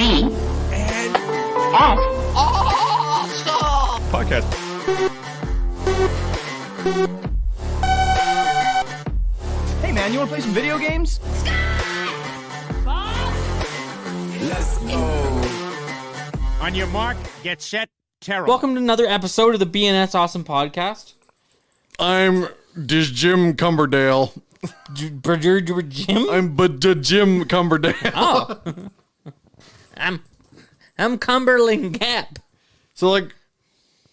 and awesome podcast. Hey man, you want to play some video games? Let's go. On your mark, get set, terror. Welcome to another episode of the BNS Awesome Podcast. I'm Jim Cumberdale. Jim? I'm Jim Cumberdale. Oh. I'm Cumberland Gap. So, like,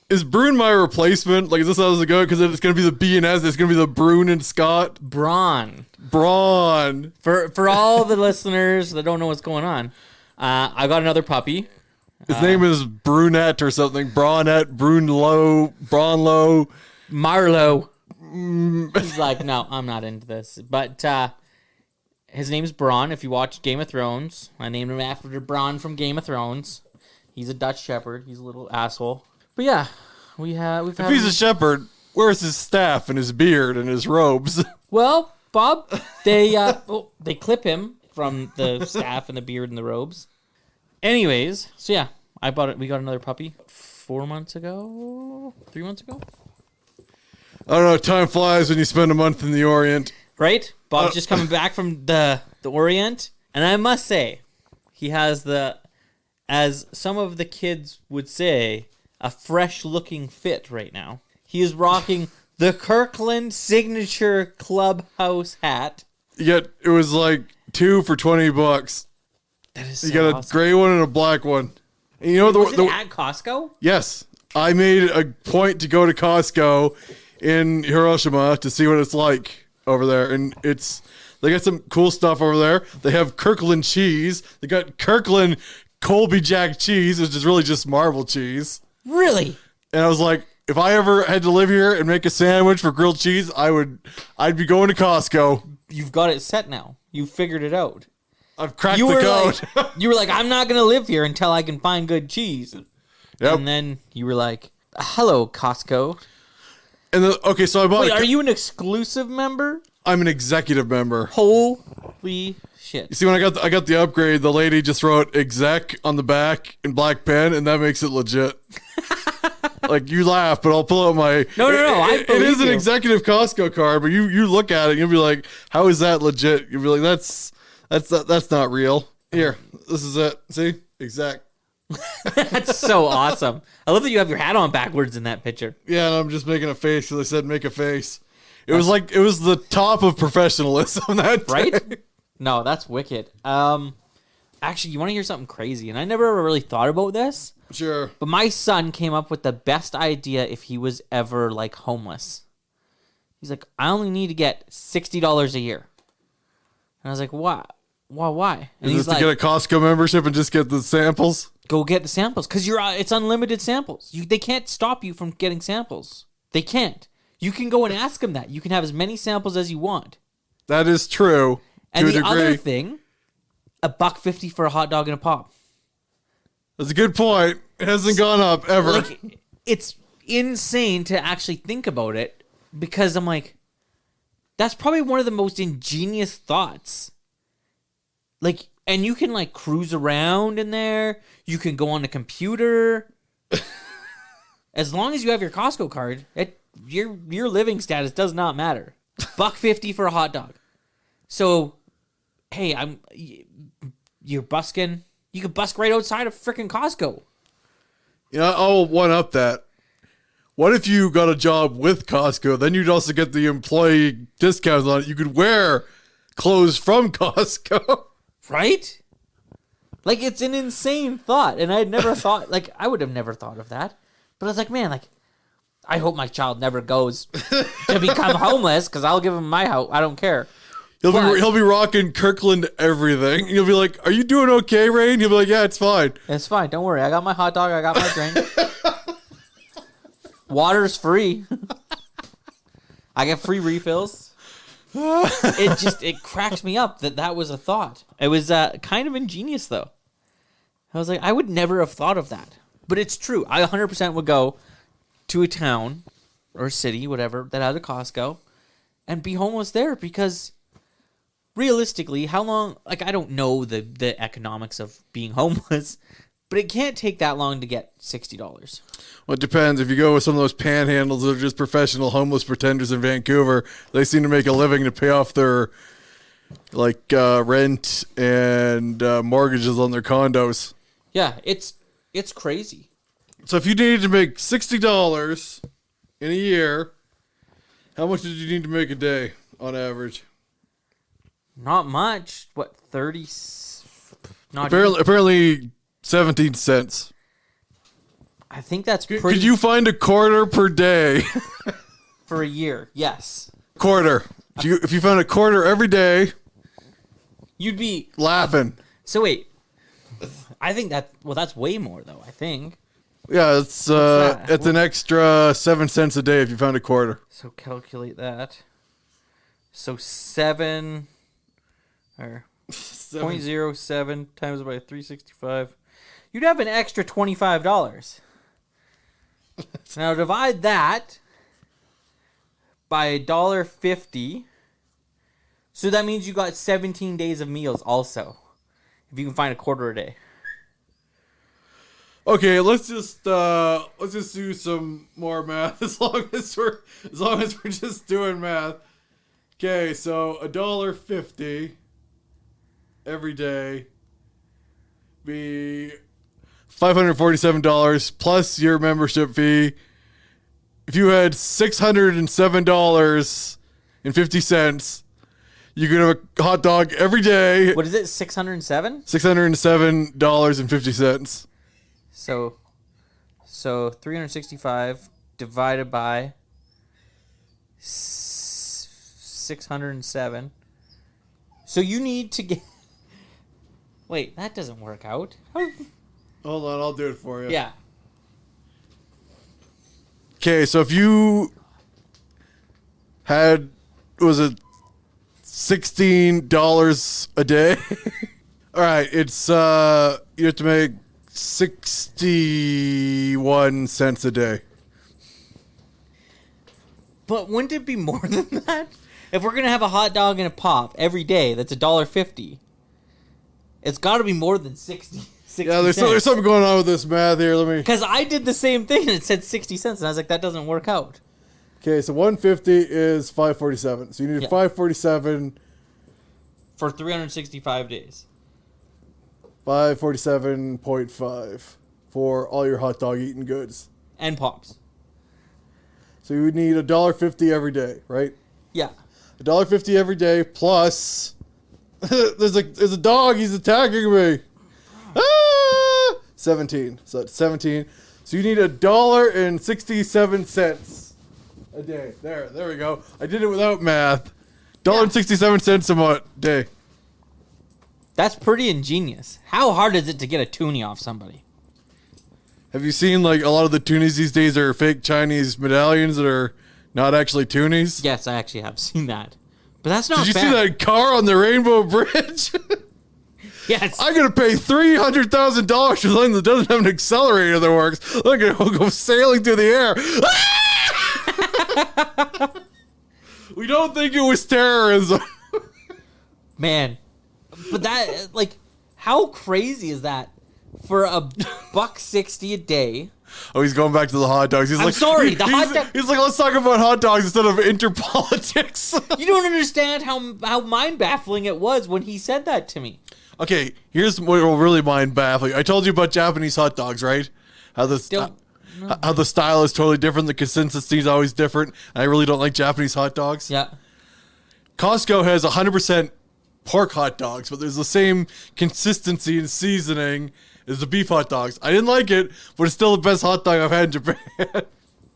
is Brune my replacement? Like, is this how this is going? Because it's going to be the BNS. It's going to be the Brune and Scott. Braun. For all the listeners that don't know what's going on, I got another puppy. His name is Brunette or something. Braunette, Braunlo. Marlo. He's like, no, I'm not into this. But his name's Braun. If you watch Game of Thrones, I named him after Braun from Game of Thrones. He's a Dutch Shepherd. He's a little asshole. But yeah, if he's a shepherd, where's his staff and his beard and his robes? Well, Bob, they clip him from the staff and the beard and the robes. Anyways, so yeah, I bought it. We got another puppy 3 months ago. I don't know. Time flies when you spend a month in the Orient. Right? Bob's just coming back from the Orient. And I must say, he has as some of the kids would say, a fresh-looking fit right now. He is rocking the Kirkland signature clubhouse hat. Yet it was like 2 for $20. That is so You got awesome. a gray one and a black one. And you know Was it at Costco? Yes. I made a point to go to Costco in Hiroshima to see what it's like over there. And they got some cool stuff over there. They have Kirkland cheese. They got Kirkland Colby Jack cheese, which is really just marble cheese. Really? And I was like, if I ever had to live here and make a sandwich for grilled cheese, I'd be going to Costco. You've got it set now. You figured it out. I've cracked the code. You were like, I'm not going to live here until I can find good cheese. Yep. And then you were like, hello, Costco. And okay, so I bought. Wait, are you an exclusive member? I'm an executive member. Holy shit! You see, when I got the upgrade, the lady just wrote "exec" on the back in black pen, and that makes it legit. Like, you laugh, but I'll pull out my. No. It is an executive Costco card, but you look at it, and you'll be like, "How is that legit?" You'll be like, "That's not real." Here, this is it. See, exec. That's so awesome. I love that you have your hat on backwards in that picture. Yeah, and I'm just making a face because I said make a face. It was the top of professionalism that day. Right? No, that's wicked. Actually, you want to hear something crazy? And I never really thought about this. Sure. But my son came up with the best idea if he was ever, like, homeless. He's like, I only need to get $60 a year. And I was like, what? Why? And Is this to get a Costco membership and just get the samples? Go get the samples, because it's unlimited samples. They can't stop you from getting samples. They can't. You can go and ask them that. You can have as many samples as you want. That is true. And to the a degree. other thing, $1.50 for a hot dog and a pop. That's a good point. It hasn't gone up ever. Like, it's insane to actually think about it, because I'm like, that's probably one of the most ingenious thoughts. Like, and you can, like, cruise around in there. You can go on the computer. As long as you have your Costco card, your living status does not matter. $1.50 for a hot dog. So, hey, you're busking. You could busk right outside of freaking Costco. Yeah, I'll one up that. What if you got a job with Costco? Then you'd also get the employee discounts on it. You could wear clothes from Costco. Right? Like, it's an insane thought. And I had never thought, like, I would have never thought of that. But I was like, man, like, I hope my child never goes to become homeless, because I'll give him my house. I don't care. He'll be rocking Kirkland everything. You'll be like, "Are you doing okay, Rain?" He'll be like, "Yeah, it's fine." It's fine. Don't worry. I got my hot dog. I got my drink. Water's free. I get free refills. It cracks me up that was a thought. It was kind of ingenious, though. I was like, I would never have thought of that. But it's true. I 100% would go to a town or a city, whatever, that has a Costco and be homeless there, because realistically, how long? Like, I don't know the economics of being homeless, but it can't take that long to get $60. Well, it depends. If you go with some of those panhandles that are just professional homeless pretenders in Vancouver, they seem to make a living to pay off their rent and mortgages on their condos. Yeah, it's crazy. So if you needed to make $60 in a year, how much did you need to make a day on average? Not much. What, 30? Not Apparently 17 cents. I think that's pretty. Could you find a quarter per day? For a year, yes. Quarter. If you found a quarter every day, you'd be laughing. So wait, I think that's way more though. I think. Yeah, it's an extra 7 cents a day if you found a quarter. So calculate that. So 7 or 0.07 times by 365. You'd have an extra $25. Now divide that by $1.50. So that means you got 17 days of meals also. If you can find a quarter a day. Okay, let's just do some more math as long as we're just doing math. Okay, so $1.50 every day be $547 plus your membership fee. If you had $607.50, you could have a hot dog every day. What is it? 607? $607.50. So 365 divided by 607. So you need to get. Wait, that doesn't work out. Hold on, I'll do it for you. Yeah. Okay, so if you had, was it $16 a day? All right, it's you have to make 61 cents a day. But wouldn't it be more than that? If we're gonna have a hot dog and a pop every day, that's $1.50. It's got to be more than 60. Yeah, there's something going on with this math here. Because I did the same thing and it said 60 cents, and I was like, that doesn't work out. Okay, so 150 is 547. So you need 547 for 365 days. 547.5 for all your hot dog eating goods and pops. So you would need $1.50 every day, right? Yeah. $1.50 every day plus there's a dog, he's attacking me. 17. So that's 17. So you need $1.67 a day. There we go. I did it without math. $1.67 a day. That's pretty ingenious. How hard is it to get a toonie off somebody? Have you seen like a lot of the toonies these days are fake Chinese medallions that are not actually toonies? Yes, I actually have seen that. But that's not Did you fair. see that car on the Rainbow Bridge? Yes. I'm going to pay $300,000 for something that doesn't have an accelerator that works. Look at it go sailing through the air. We don't think it was terrorism. Man. But that, like, how crazy is that for $1.60 a day? Oh, he's going back to the hot dogs. He's I'm like, sorry, the hot dog. He's like, let's talk about hot dogs instead of interpolitics. You don't understand how mind-baffling it was when he said that to me. Okay, here's what will really mind baffling. I told you about Japanese hot dogs, right? How the style is totally different. The consistency is always different. And I really don't like Japanese hot dogs. Yeah. Costco has 100% pork hot dogs, but there's the same consistency and seasoning as the beef hot dogs. I didn't like it, but it's still the best hot dog I've had in Japan.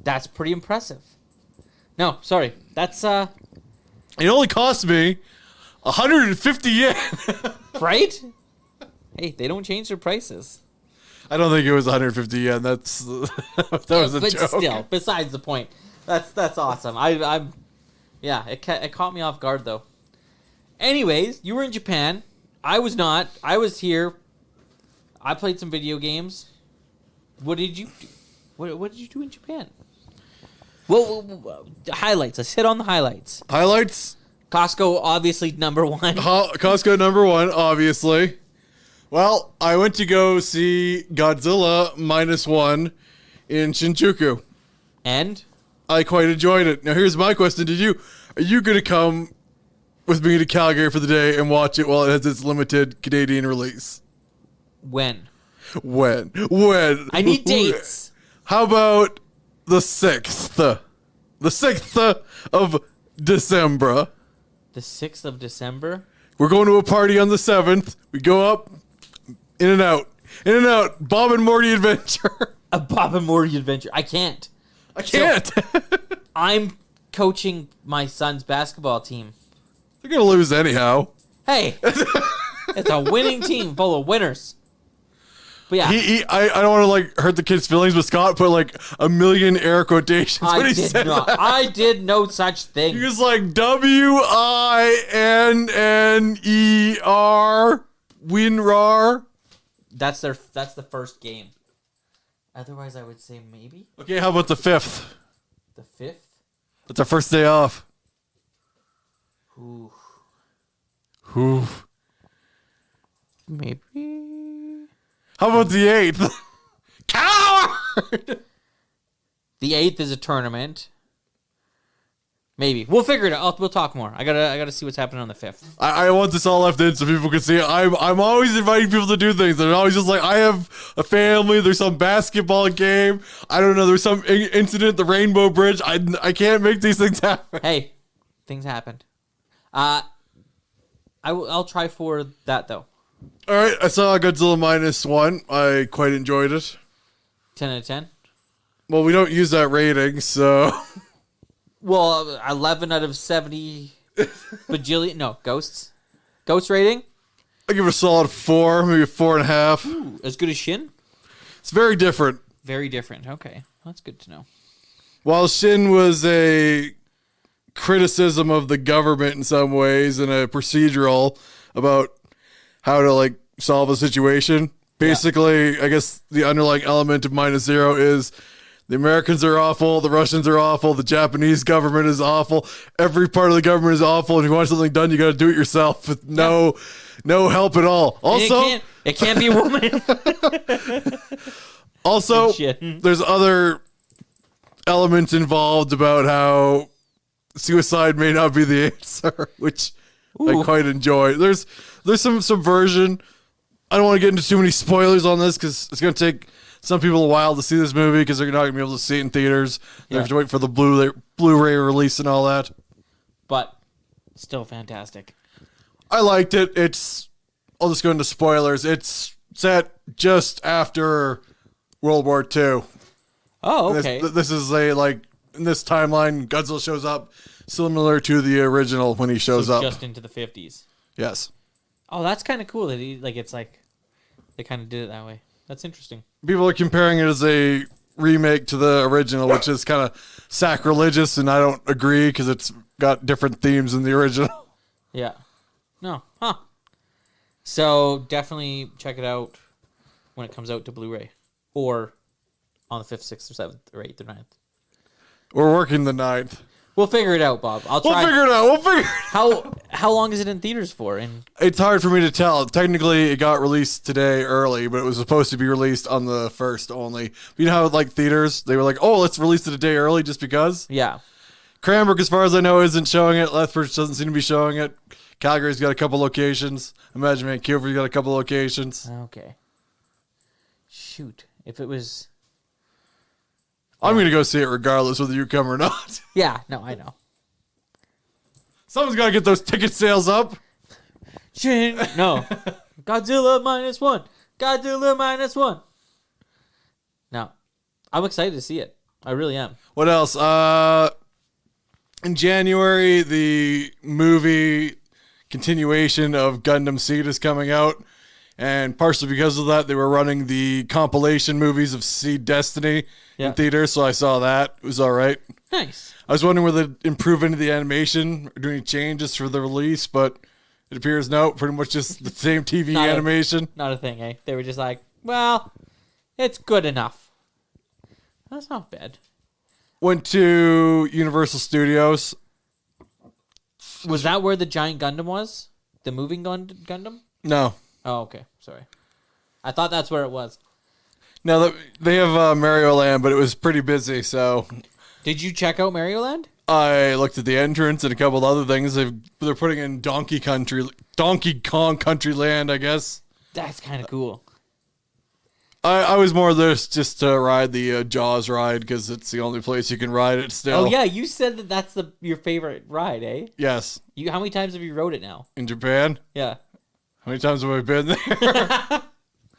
That's pretty impressive. No, sorry. That's, It only cost me 150 yen. Right? Hey, they don't change their prices. I don't think it was 150 yen. That was a but joke. Still, besides the point. That's awesome. I'm yeah, it caught me off guard though. Anyways, you were in Japan. I was not. I was here. I played some video games. What did you do? What did you do in Japan? Well, highlights. Let's hit on the highlights. Highlights? Costco, obviously, number one. Costco number one, obviously. Well, I went to go see Godzilla -1 in Shinjuku. And? I quite enjoyed it. Now, here's my question to you. Are you going to come with me to Calgary for the day and watch it while it has its limited Canadian release? When? When? I need dates. How about the 6th? The 6th of December. The 6th of December? We're going to a party on the 7th. We go up, in and out. In and out. Bob and Morty adventure. A Bob and Morty adventure. I can't. I can't. I'm coaching my son's basketball team. They're going to lose anyhow. Hey, it's a winning team full of winners. But yeah. I don't want to like hurt the kid's feelings, but Scott put like a million air quotations when he said that. I did no such thing. He was like WINNER, WinRAR. That's the first game. Otherwise, I would say maybe. Okay, how about the 5th? The 5th? That's our first day off. Ooh. Ooh. Maybe. How about the 8th? Coward! The 8th is a tournament. Maybe. We'll figure it out. We'll talk more. I gotta see what's happening on the 5th. I want this all left in so people can see it. I'm always inviting people to do things. They're always just like, I have a family. There's some basketball game. I don't know. There's some incident at the Rainbow Bridge. I can't make these things happen. Hey, things happened. I'll try for that though. All right, I saw Godzilla -1. I quite enjoyed it. 10 out of 10. Well, we don't use that rating, so Well, 11 out of 70 bajillion. No, ghosts. Ghost rating? I give it a solid 4, maybe a 4.5. Ooh, as good as Shin? It's very different. Very different. Okay. That's good to know. While Shin was a criticism of the government in some ways and a procedural about how to like solve a situation, basically, I guess the underlying element of -0 is the Americans are awful, the Russians are awful, the Japanese government is awful, every part of the government is awful, and if you want something done, you got to do it yourself with no help at all. Also, it can't be a woman. Also, there's other elements involved about how suicide may not be the answer, which I quite enjoy. There's some subversion. I don't want to get into too many spoilers on this because it's going to take some people a while to see this movie because they're not going to be able to see it in theaters. They have to wait for the Blu-ray release and all that. But still fantastic. I liked it. I'll just go into spoilers. It's set just after World War II. Oh, okay. This is in this timeline, Godzilla shows up similar to the original when he shows up. Just into the 50s. Yes. Oh, that's kind of cool that they kind of did it that way. That's interesting. People are comparing it as a remake to the original, which is kind of sacrilegious, and I don't agree because it's got different themes than the original. Yeah. No. Huh. So definitely check it out when it comes out to Blu-ray. Or on the 5th, 6th, or 7th, or 8th, or 9th. We're working the 9th. We'll figure it out, Bob. We'll figure it out. How long is it in theaters for? It's hard for me to tell. Technically, it got released today early, but it was supposed to be released on the 1st only. You know how, like, theaters, they were like, oh, let's release it a day early just because? Yeah. Cranbrook, as far as I know, isn't showing it. Lethbridge doesn't seem to be showing it. Calgary's got a couple locations. Imagine Vancouver's got a couple locations. Okay. Shoot. If it was... I'm going to go see it regardless whether you come or not. Yeah, no, I know. Someone's got to get those ticket sales up. No. Godzilla -1. Godzilla -1. No. I'm excited to see it. I really am. What else? In January, the movie continuation of Gundam Seed is coming out. And partially because of that, they were running the compilation movies of Seed Destiny in theaters, so I saw that. It was all right. Nice. I was wondering whether they'd improve any of the animation or do any changes for the release, but it appears no, pretty much just the same TV animation. Not a thing, eh? They were just like, well, it's good enough. That's not bad. Went to Universal Studios. Was that where the giant Gundam was? The moving Gundam? No. Oh, okay. Sorry. I thought that's where it was. No, they have Mario Land, but it was pretty busy, so... Did you check out Mario Land? I looked at the entrance and a couple other things. They're putting in Donkey Kong Country Land, I guess. That's kind of cool. I was more there just to ride the Jaws ride because it's the only place you can ride it still. Oh, yeah. You said that that's your favorite ride, eh? Yes. How many times have you rode it now? In Japan? Yeah. How many times have I been there?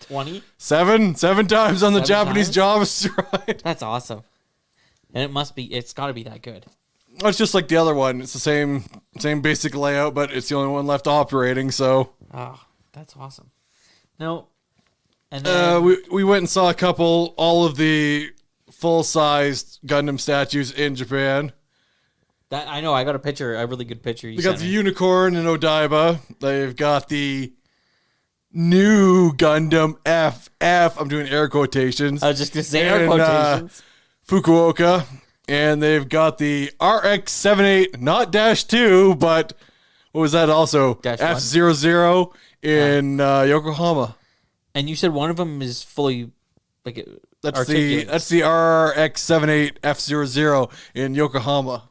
20? 7 times on the Japanese Jaws ride. That's awesome. And it's got to be that good. Well, it's just like the other one. It's the same basic layout, but it's the only one left operating, so. Oh, that's awesome. No. And then, we went and saw all of the full-sized Gundam statues in Japan. that I know. I got a really good picture. They got the unicorn in Odaiba. They've got the new Gundam FF. I'm doing air quotations. I was just going to say air quotations. Fukuoka. And they've got the RX-78, not -2, but what was that also? F00 in Yokohama. And you said one of them is fully that's the RX-78 F00 in Yokohama.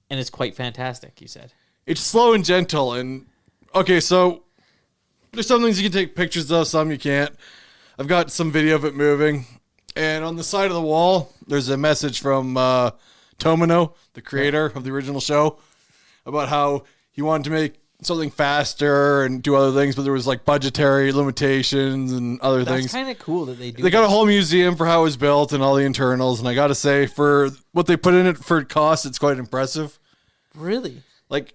And it's quite fantastic, you said. It's slow and gentle. And okay, so there's some things you can take pictures of, some you can't. I've got some video of it moving. And on the side of the wall, there's a message from Tomino, the creator of the original show, about how he wanted to make something faster and do other things, but there was like budgetary limitations and other things. That's kind of cool that they do. They got a whole museum for how it was built and all the internals, and I got to say, for what they put in it for cost, it's quite impressive. Really? Like,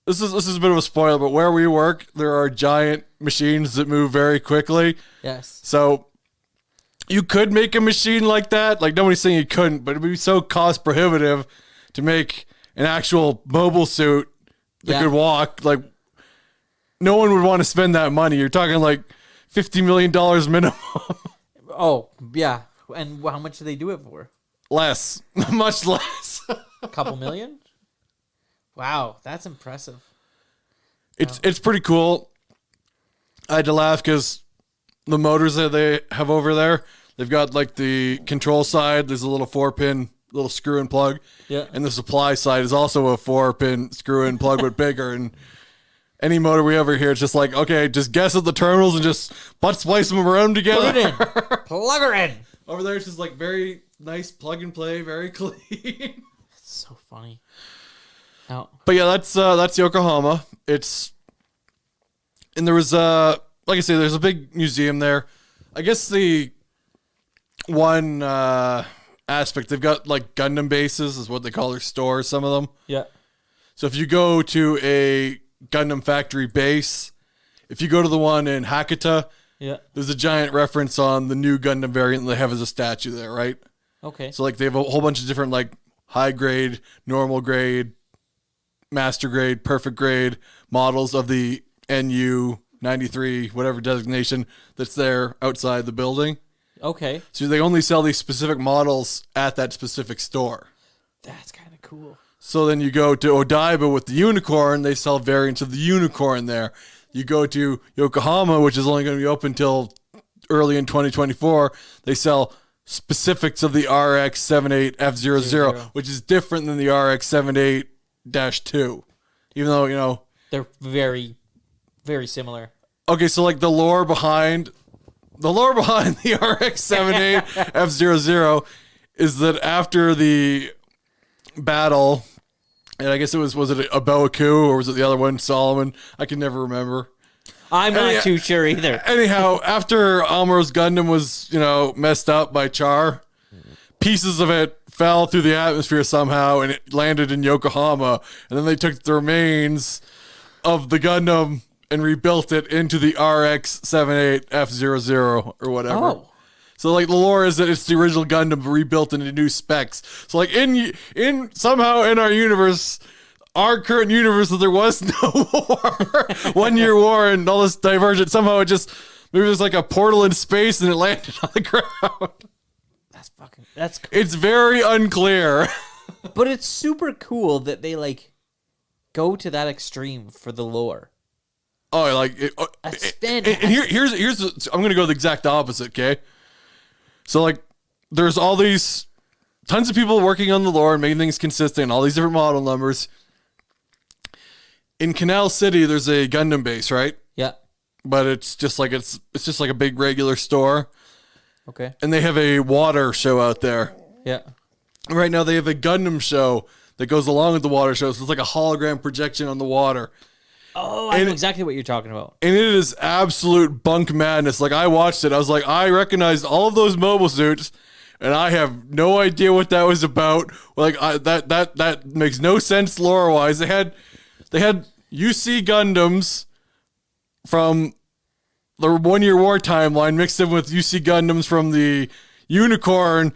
this is a bit of a spoiler, but where we work, there are giant machines that move very quickly. Yes. So you could make a machine like that. Like, nobody's saying you couldn't, but it'd be so cost prohibitive to make an actual mobile suit that could walk. Like, no one would want to spend that money. You're talking like $50 million minimum. Oh, yeah. And how much do they do it for? Less. Much less. A couple million? Wow, that's impressive. It's pretty cool. I had to laugh because the motors that they have over there, they've got like the control side. There's a little 4-pin little screw and plug. Yeah. And the supply side is also a 4-pin screw and plug, but bigger. And any motor we ever hear, it's just like, okay, just guess at the terminals and just butt splice them around together. Put it in. Plug her in. Over there, it's just like very nice plug and play, very clean. That's so funny. Oh. But yeah, that's Yokohama. And there was like I say, there's a big museum there. I guess the one aspect, they've got like Gundam bases is what they call their stores, some of them. Yeah. So if you go to a Gundam factory base, if you go to the one in Hakata, there's a giant reference on the new Gundam variant they have as a statue there, right? Okay. So like they have a whole bunch of different like high grade, normal grade, master grade, perfect grade models of the NU 93, whatever designation that's there outside the building. Okay. So they only sell these specific models at that specific store. That's kind of cool. So then you go to Odaiba with the unicorn, they sell variants of the unicorn there. You go to Yokohama, which is only going to be open until early in 2024, they sell specifics of the RX-78 F00, which is different than the RX-78-2. Even though, you know, they're very, very similar. Okay, so like the lore behind the RX-78 F00 is that after the battle, and I guess was it Abaoku or was it the other one, Solomon? I can never remember. I'm not too sure either. Anyhow, after Amur's Gundam was, you know, messed up by Char, pieces of it fell through the atmosphere somehow and it landed in Yokohama. And then they took the remains of the Gundam and rebuilt it into the RX-78 F00 or whatever. Oh. So like the lore is that it's the original Gundam rebuilt into new specs. So like in somehow in our universe, our current universe, that there was no war, 1 year war, and all this divergent. Somehow it just maybe there's like a portal in space and it landed on the ground. That's cool. It's very unclear. But it's super cool that they like go to that extreme for the lore. Oh, like That's and fantastic. here's I'm gonna go the exact opposite. Okay, so like there's all these tons of people working on the lore and making things consistent, and all these different model numbers. In Canal City, there's a Gundam base, right? Yeah. But it's just like a big regular store, Okay. and they have a water show out there. Yeah. Right now, they have a Gundam show that goes along with the water show, so it's like a hologram projection on the water. Oh, I know exactly what you're talking about. And it is absolute bunk madness. Like, I watched it. I was like, I recognized all of those mobile suits, and I have no idea what that was about. Like, that makes no sense lore-wise. They had UC Gundams from the 1 Year War timeline mixed in with UC Gundams from the Unicorn,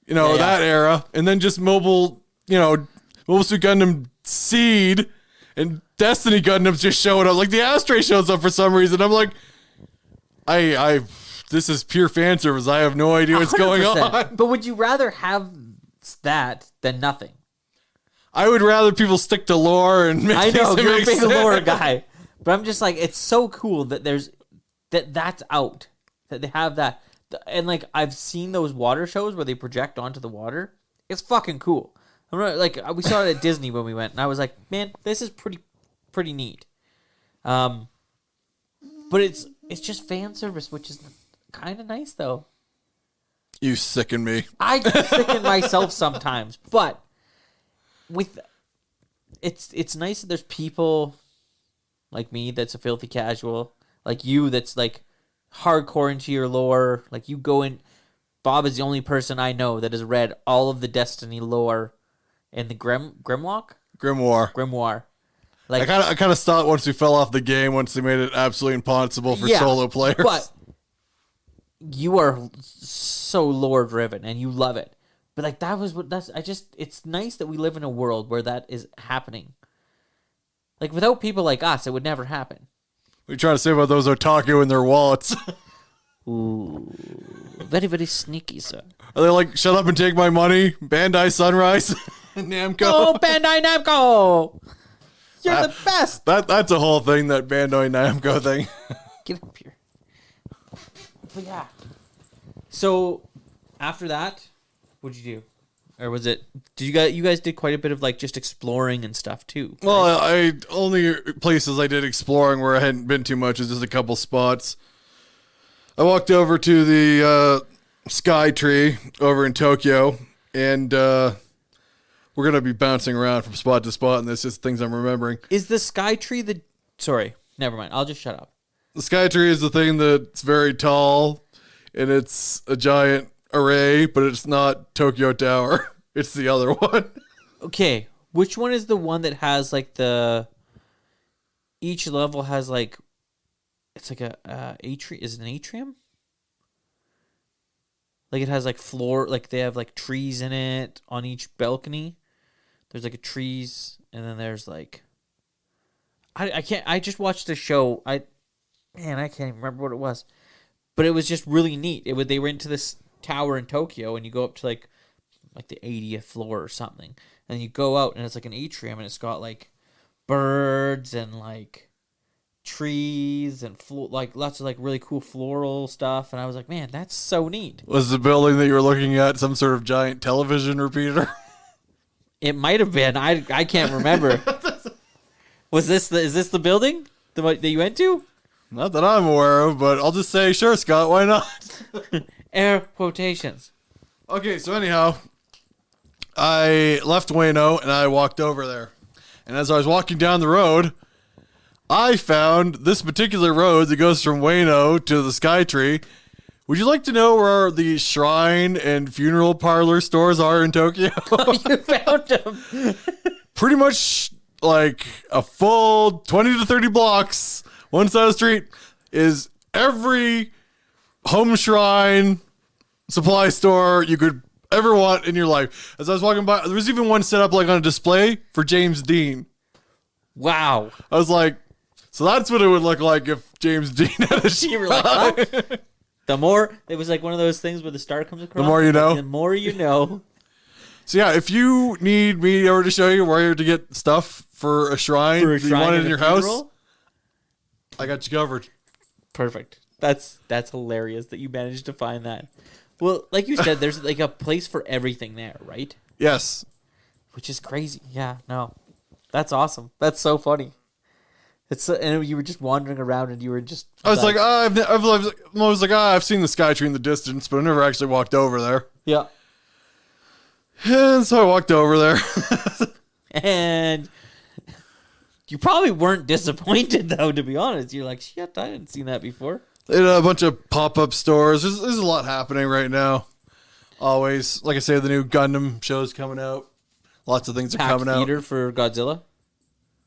that era. And then just Mobile Suit Gundam Seed and Destiny Gundams just showing up. Like the Astray shows up for some reason. I'm like, this is pure fan service. I have no idea what's going 100%. on. But would you rather have that than nothing? I would rather people stick to lore and make I know things you're a make big sense. lore guy, but I'm just like, it's so cool that that's out, that they have that, and like I've seen those water shows where they project onto the water. It's fucking cool. I'm not, like we saw it at Disney when we went, and I was like, man, this is pretty neat. But it's just fan service, which is kind of nice though. You sicken me. I sicken myself sometimes, but it's nice that there's people like me that's a filthy casual, like you that's like hardcore into your lore. Like you go in. Bob is the only person I know that has read all of the Destiny lore in the Grimoire. Like I kind of stopped once we fell off the game. Once they made it absolutely impossible for solo players. But you are so lore driven and you love it. But like it's nice that we live in a world where that is happening. Like without people like us, it would never happen. What are you trying to say about those otaku and their wallets? Ooh, very, very sneaky, sir. Are they like, shut up and take my money? Bandai Sunrise? Namco? Oh, Bandai Namco! You're the best! That's a whole thing, that Bandai Namco thing. Get up here. But yeah. So, after that, what'd you do? Or was it... You guys did quite a bit of like just exploring and stuff too. Right? Well, I only places I did exploring where I hadn't been too much is just a couple spots. I walked over to the Sky Tree over in Tokyo, and we're going to be bouncing around from spot to spot, and this is things I'm remembering. Is the Sky Tree the... Sorry, never mind. I'll just shut up. The Sky Tree is the thing that's very tall, and it's a giant array, but it's not Tokyo Tower. It's the other one. Okay, which one is the one that has like the... Each level has like... It's like a atrium. Is it an atrium? Like it has like floor, like they have like trees in it on each balcony. There's like a trees, and then there's like I can't. I just watched a show. I can't even remember what it was, but it was just really neat. They were into this tower in Tokyo, and you go up to like the 80th floor or something, and you go out, and it's like an atrium, and it's got like birds and like trees and like lots of like really cool floral stuff, and I was like, man, that's so neat. Was the building that you were looking at some sort of giant television repeater? It might have been. I can't remember. Is this the building that you went to? Not that I'm aware of, but I'll just say, sure, Scott, why not? Air quotations. Okay, so anyhow, I left Ueno and I walked over there. And as I was walking down the road, I found this particular road that goes from Ueno to the Sky Tree. Would you like to know where the shrine and funeral parlor stores are in Tokyo? You found them. Pretty much like a full 20 to 30 blocks, one side of the street, is every home shrine supply store you could ever want in your life. As I was walking by, there was even one set up like on a display for James Dean. Wow. I was like, so that's what it would look like if James Dean had a You were like, oh. The more, it was like one of those things where the star comes across. The more you know. The more you know. So yeah, if you need me ever to show you where to get stuff for a shrine, that you want it in your house, I got you covered. Perfect. That's hilarious that you managed to find that. Well, like you said, there's like a place for everything there, right? Yes. Which is crazy. Yeah, no. That's awesome. That's so funny. And you were just wandering around and you were just... I was like, I've seen the sky tree in the distance, but I never actually walked over there. Yeah. And so I walked over there. And you probably weren't disappointed, though, to be honest. You're like, shit, I didn't see that before. They had a bunch of pop-up stores. There's a lot happening right now. Always. Like I say, the new Gundam show's coming out. Lots of things are coming out. Theater for Godzilla?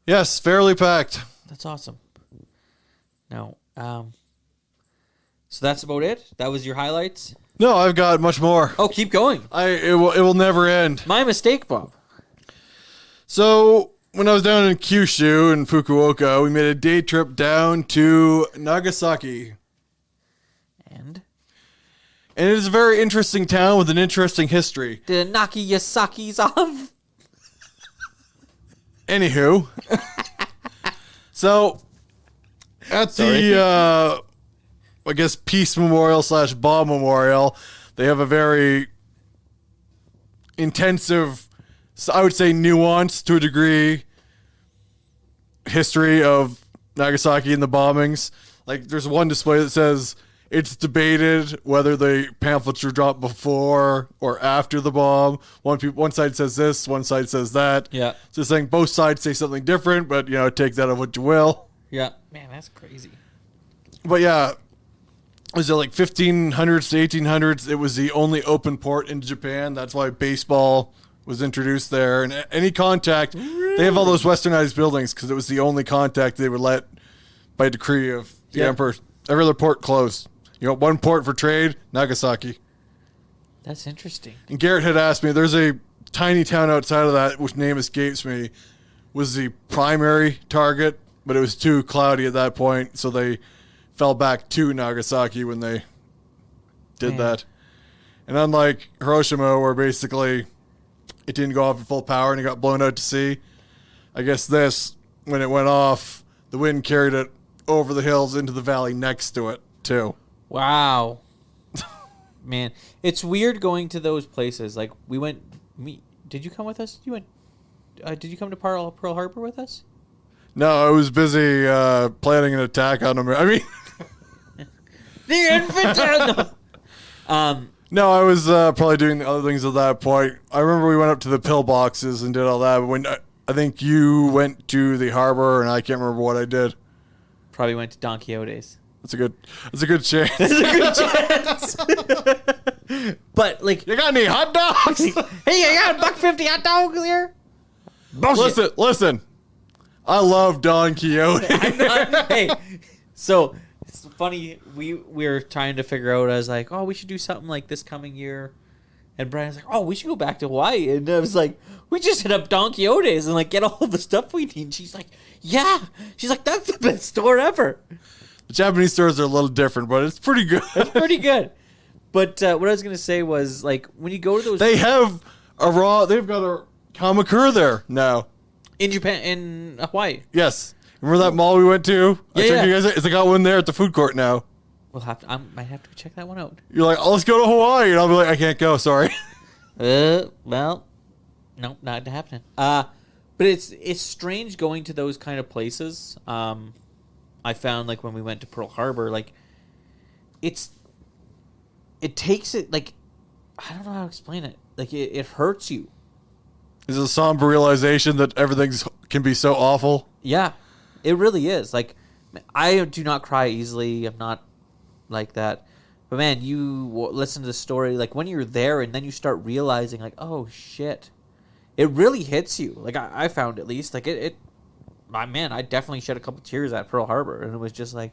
Yes, fairly packed. That's awesome. No. So that's about it? That was your highlights? No, I've got much more. Oh, keep going. It will never end. My mistake, Bob. So, when I was down in Kyushu in Fukuoka, we made a day trip down to Nagasaki. And it is a very interesting town with an interesting history. the Nakiyasakis off. Anywho. So, at the, I guess, Peace Memorial / Bomb Memorial, they have a very intensive, I would say nuanced to a degree, history of Nagasaki and the bombings. Like, there's one display that says it's debated whether the pamphlets were dropped before or after the bomb. One side says this, one side says that. Yeah. So it's saying both sides say something different, but, take that of what you will. Yeah. Man, that's crazy. But yeah, was it like 1500s to 1800s? It was the only open port into Japan. That's why baseball was introduced there. And any contact, they have all those westernized buildings because it was the only contact they would let by decree of the emperor. Every other port closed. One port for trade, Nagasaki. That's interesting. And Garrett had asked me, there's a tiny town outside of that, which name escapes me, was the primary target, but it was too cloudy at that point, so they fell back to Nagasaki when they did that. And unlike Hiroshima, where basically it didn't go off at full power and it got blown out to sea, I guess this, when it went off, the wind carried it over the hills into the valley next to it, too. Wow. Man, it's weird going to those places. Like, we went... Did you come with us? Did you come to Pearl Harbor with us? No, I was busy planning an attack on them. I mean... The infant... No, I was probably doing the other things at that point. I remember we went up to the pillboxes and did all that. But when I think you went to the harbor, and I can't remember what I did. Probably went to Don Quixote's. That's a good chance. That's a good chance. But, like... You got any hot dogs? Hey, I got $1.50 hot dogs here. Bullshit. Listen. I love Don Quixote. Hey, so... It's funny, we were trying to figure out, I was like, oh, we should do something like this coming year. And Brian's like, oh, we should go back to Hawaii. And I was like, we just hit up Don Quixote's and like get all the stuff we need. And she's like, yeah. She's like, that's the best store ever. The Japanese stores are a little different, but it's pretty good. It's pretty good. But what I was going to say was, like, when you go to those... They've got a Kamakura there now. In Japan, in Hawaii. Yes. Remember that mall we went to? I took you guys. It's got one there at the food court now. I might have to check that one out. You're like, oh, let's go to Hawaii. And I'll be like, I can't go. Sorry. Well, nope, not happening. But it's strange going to those kind of places. I found, like, when we went to Pearl Harbor, like, it takes it, like, I don't know how to explain it. Like, it hurts you. Is it a somber realization that everything can be so awful? Yeah, it really is. Like, I do not cry easily. I'm not like that. But, man, you listen to the story, like, when you're there and then you start realizing, like, oh, shit. It really hits you. Like, I found, at least. Like, man, I definitely shed a couple tears at Pearl Harbor. And it was just, like,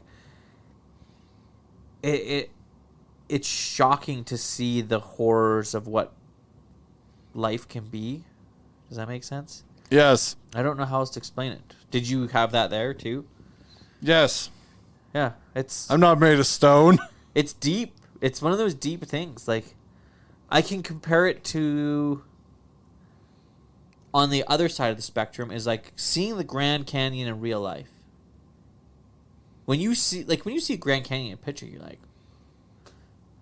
it's shocking to see the horrors of what life can be. Does that make sense? Yes. I don't know how else to explain it. Did you have that there, too? Yes. Yeah, I'm not made of stone. It's deep. It's one of those deep things. Like, I can compare it to on the other side of the spectrum is like seeing the Grand Canyon in real life. When you see Grand Canyon in a picture, you're like,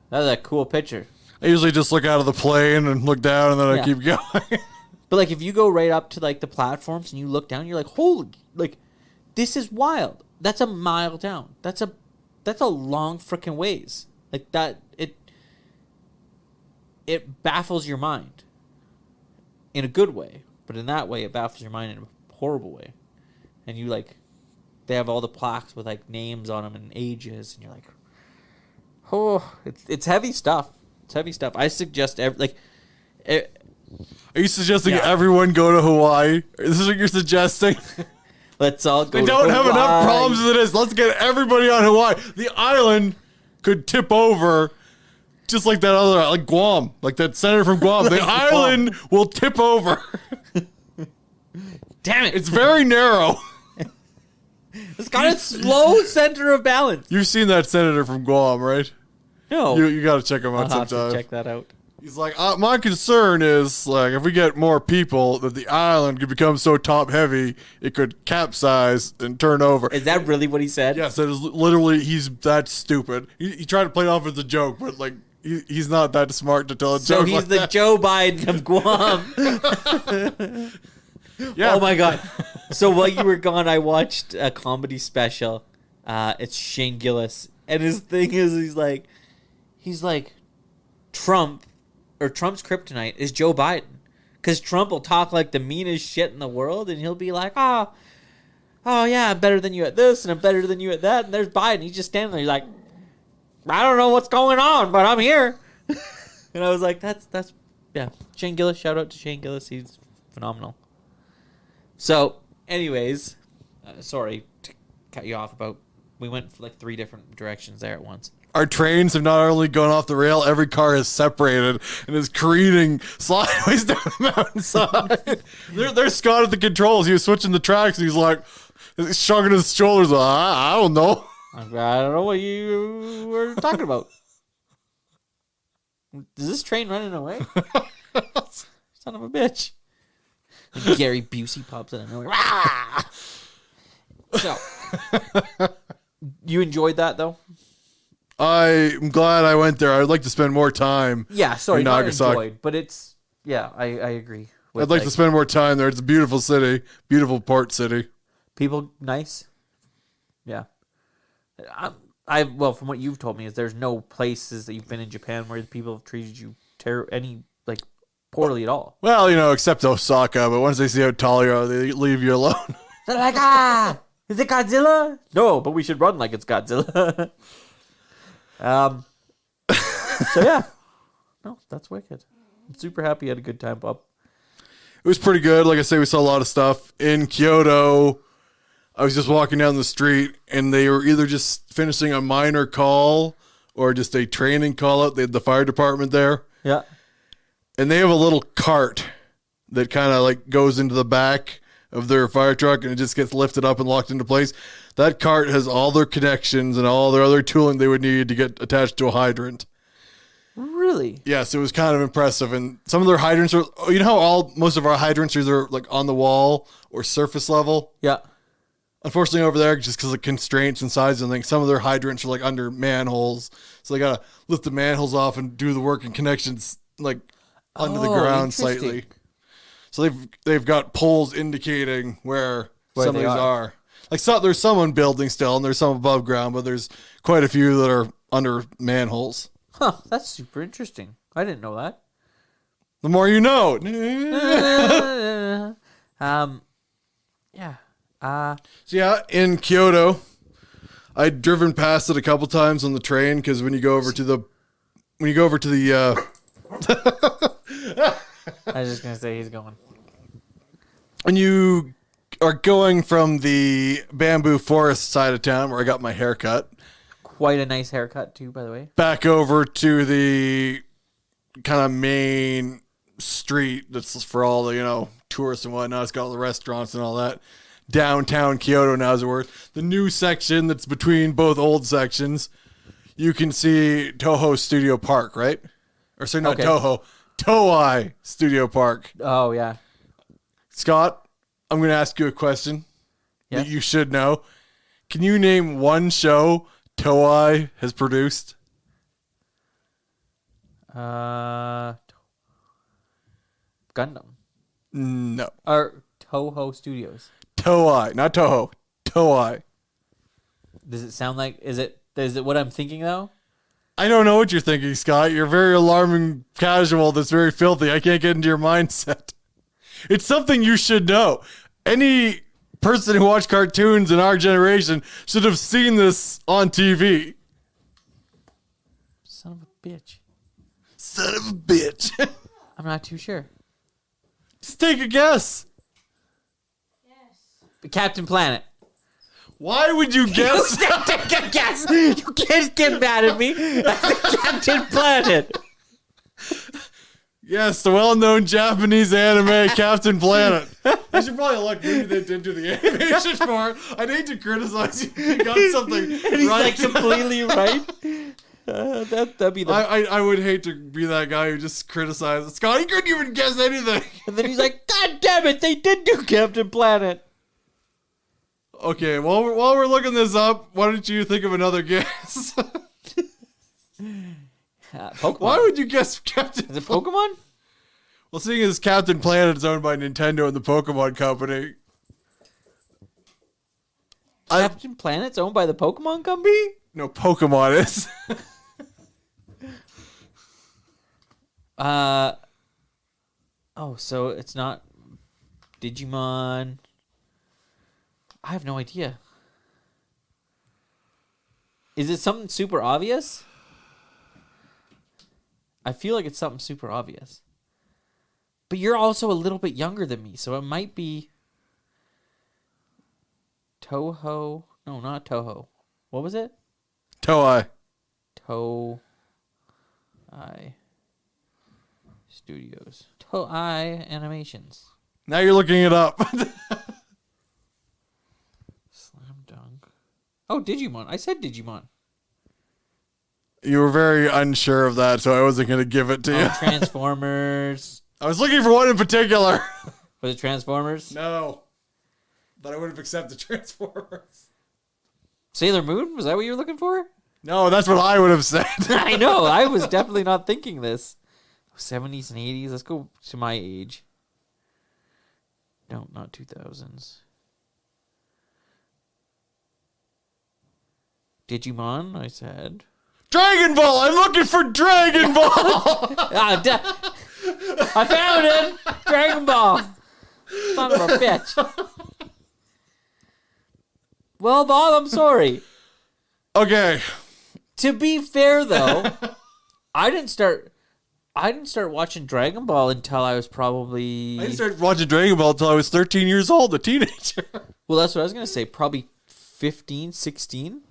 that's a cool picture. I usually just look out of the plane and look down, and then I keep going. But like if you go right up to like the platforms and you look down, you're like, holy, like this is wild. That's a mile down. That's a long freaking ways. Like that, it baffles your mind in a good way, but in that way, it baffles your mind in a horrible way. And you like, they have all the plaques with like names on them and ages, and you're like, oh, it's heavy stuff. It's heavy stuff. I suggest are you suggesting everyone go to Hawaii? This is what you're suggesting? Let's all go. They don't have enough problems as it is. Let's get everybody on Hawaii. The island could tip over, just like that other, like Guam, like that senator from Guam. The island will tip over. Damn it! It's very narrow. It's got a slow center of balance. You've seen that senator from Guam, right? No, you got to check him out I'll have sometime. to check that out. He's like, my concern is like if we get more people, that the island could become so top heavy it could capsize and turn over. Is that really what he said? Yes, that is literally. He's that stupid. He tried to play it off as a joke, but like he's not that smart to tell a joke. So he's like the that. Joe Biden of Guam. Yeah. Oh my god. So while you were gone, I watched a comedy special. It's Shane Gillis, and his thing is he's like Trump's kryptonite is Joe Biden, because Trump will talk like the meanest shit in the world, and he'll be like, oh yeah, I'm better than you at this, and I'm better than you at that, and there's Biden. He's just standing there. He's like, I don't know what's going on, but I'm here. And I was like, that's Shane Gillis. Shout out to Shane Gillis. He's phenomenal. So, anyways, sorry to cut you off, but we went for like 3 different directions there at once. Our trains have not only gone off the rail, every car is separated and is careening sideways down the mountainside. There's Scott at the controls. He was switching the tracks, and he's like, he's shrugging his shoulders. I don't know. I don't know what you were talking about. Is this train running away? Son of a bitch. And Gary Busey pops in and nowhere. So, you enjoyed that though? I'm glad I went there. I'd like to spend more time. Yeah, sorry, in not Nagasaki. enjoyed, but it's I agree. I'd like to spend more time there. It's a beautiful city, beautiful port city. People nice. Yeah. Well, from what you've told me, is there's no places that you've been in Japan where the people have treated you poorly at all. Well, except Osaka, but once they see how tall you are, they leave you alone. They're like, is it Godzilla? No, but we should run like it's Godzilla. So yeah. No, that's wicked. I'm super happy you had a good time, Bob. It was pretty good. Like I say, we saw a lot of stuff. In Kyoto, I was just walking down the street, and they were either just finishing a minor call or just a training call out. They had the fire department there. Yeah. And they have a little cart that kind of like goes into the back of their fire truck, and it just gets lifted up and locked into place. That cart has all their connections and all their other tooling they would need to get attached to a hydrant. Really? Yes, it was kind of impressive. And some of their hydrants are, how most of our hydrants are either like on the wall or surface level? Yeah. Unfortunately, over there, just because of constraints and size and things, some of their hydrants are like under manholes. So they got to lift the manholes off and do the work and connections like under the ground slightly. So they've got poles indicating where some of these are. Like there's some on building still, and there's some above ground, but there's quite a few that are under manholes. Huh, that's super interesting. I didn't know that. The more you know. Yeah. So yeah, in Kyoto, I'd driven past it a couple times on the train, because when you go over to the I was just gonna say he's going. when you are going from the bamboo forest side of town where I got my hair cut, Quite a nice haircut too, by the way. back over to the kind of main street that's for all the, tourists and whatnot. It's got all the restaurants and all that. Downtown Kyoto now, as it were. The new section that's between both old sections, you can see Toho Studio Park, right? Or sorry, not Okay. Toho. Toei Studio Park. Oh yeah. Scott, I'm going to ask you a question Yes? that you should know. Can you name one show Toei has produced? Gundam. No. Or Toho Studios. Toei, not Toho. Toei. Does it sound like, is it what I'm thinking though? I don't know what you're thinking, Scott. You're very alarming casual that's very filthy. I can't get into your mindset. It's something you should know. Any person who watched cartoons in our generation should have seen this on TV. Son of a bitch. Son of a bitch. I'm not too sure. Just take a guess. Captain Planet. Why would you guess? Take a guess. You can't get mad at me. That's Captain Planet. Yes, the well-known Japanese anime Captain Planet. I should probably look. Maybe they did do the animation for it. I'd hate to criticize you. You got something And he's right. like completely right. That'd be the. I would hate to be that guy who just criticizes Scott. He couldn't even guess anything. And then he's like, God damn it, they did do Captain Planet. Okay, while we're looking this up, why don't you think of another guess? Pokemon. Why would you guess Captain? Is it Pokemon? Well, seeing as Captain Planet is owned by Nintendo and the Pokemon Company, Captain Planet's owned by the Pokemon Company? no, Pokemon is. Oh, so it's not Digimon. I have no idea. Is it something super obvious? I feel like it's something super obvious. But you're also a little bit younger than me, so it might be Toho. No, not Toho. What was it? Toei. Toei Studios. Toei Animations. Now you're looking it up. Slam Dunk. Oh, Digimon. I said Digimon. You were very unsure of that, so I wasn't going to give it to you. Oh, Transformers. I was looking for one in particular. Was it Transformers? No. But I would have accepted Transformers. Sailor Moon? Was that what you were looking for? No, that's what I would have said. I know. I was definitely not thinking this. 70s and 80s. Let's go to my age. No, not 2000s. Digimon, I said. Dragon Ball! I'm looking for Dragon Ball! I found it! Dragon Ball! Son of a bitch. Well, Bob, I'm sorry. Okay. To be fair, though, I didn't start watching Dragon Ball until I was probably... I didn't start watching Dragon Ball until I was 13 years old, a teenager. Well, that's what I was going to say. Probably 15, 16.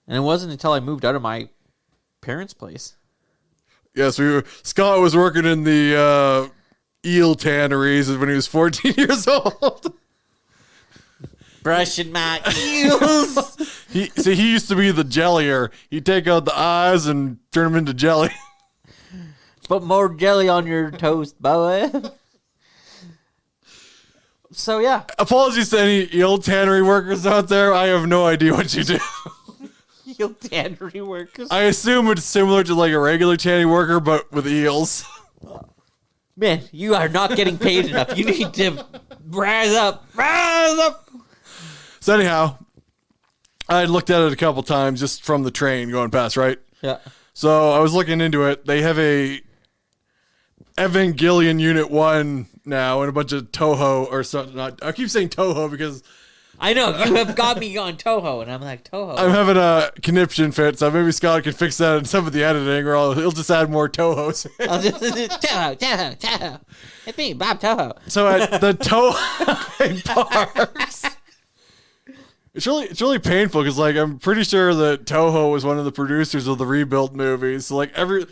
And it wasn't until I moved out of my parents' place. Yes, Scott was working in the eel tanneries when he was 14 years old. Brushing my eels. He used to be the jellier. He'd take out the eyes and turn them into jelly. Put more jelly on your toast, boy. So, yeah. Apologies to any eel tannery workers out there. I have no idea what you do. Eel tannery workers. I assume it's similar to like a regular tanning worker, but with eels. Man, you are not getting paid enough. You need to rise up. Rise up. So anyhow, I looked at it a couple times just from the train going past, right? Yeah. So I was looking into it. They have a Evangelion Unit 1 now and a bunch of Toho or something. I keep saying Toho because I know, you have got me on Toho, and I'm like, Toho. I'm having a conniption fit, so maybe Scott can fix that in some of the editing, or he'll just add more Tohos. Toho. It's me, Bob Toho. So at the Toei parks, it's really painful because like I'm pretty sure that Toho was one of the producers of the rebuilt movies. So like every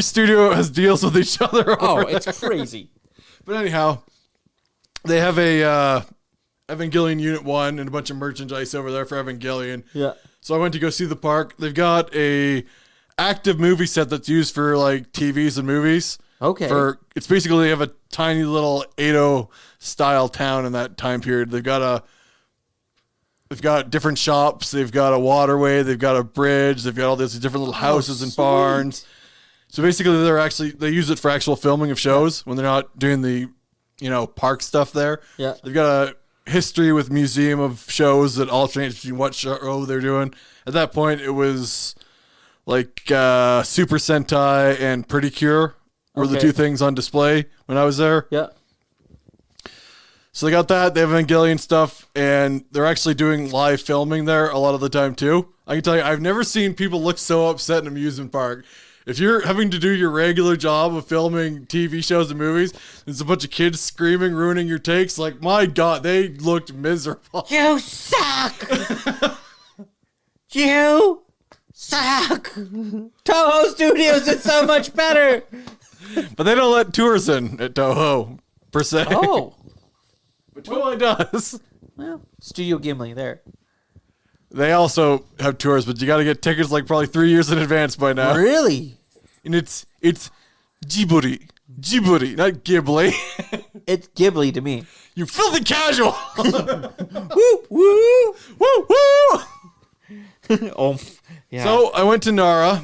studio has deals with each other. Oh, over it's there. crazy. But anyhow, they have a Evangelion Unit 1 and a bunch of merchandise over there for Evangelion. Yeah. So I went to go see the park. They've got a active movie set that's used for like TVs and movies. Okay. It's basically they have a tiny little Edo style town in that time period. They've got different shops, they've got a waterway, they've got a bridge, they've got all these different little houses and barns. So basically they use it for actual filming of shows when they're not doing the, park stuff there. Yeah. They've got a history with museum of shows that alternates between what show they're doing. At that point, it was like Super Sentai and Pretty Cure were the two things on display when I was there. Yeah. So they got that. They have Evangelion stuff, and they're actually doing live filming there a lot of the time too. I can tell you, I've never seen people look so upset in an amusement park. If you're having to do your regular job of filming TV shows and movies, there's a bunch of kids screaming, ruining your takes. Like, my God, they looked miserable. You suck! You suck! Toho Studios is so much better! But they don't let tours in at Toho, per se. Oh. But Toei does. Well, Studio Gimli there. They also have tours, but you got to get tickets like probably 3 years in advance by now. Really? And it's Djibouti, not Ghibli. It's Ghibli to me. You filthy casual. Woo, woo, Woo woo. Oh, yeah. So I went to Nara,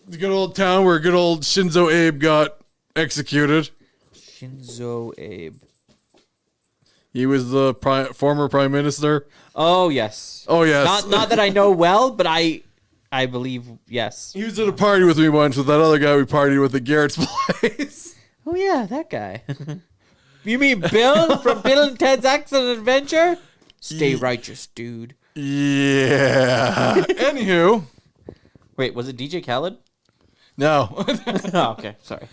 the good old town where good old Shinzo Abe got executed. Shinzo Abe. He was the former prime minister. Oh, yes. Oh, yes. Not that I know well, but I believe, yes. He was at a party with me once with that other guy we partied with at Garrett's place. Oh, yeah, that guy. You mean Bill from Bill and Ted's Excellent Adventure? Stay righteous, dude. Yeah. Anywho. Wait, was it DJ Khaled? No. Oh, okay. Sorry.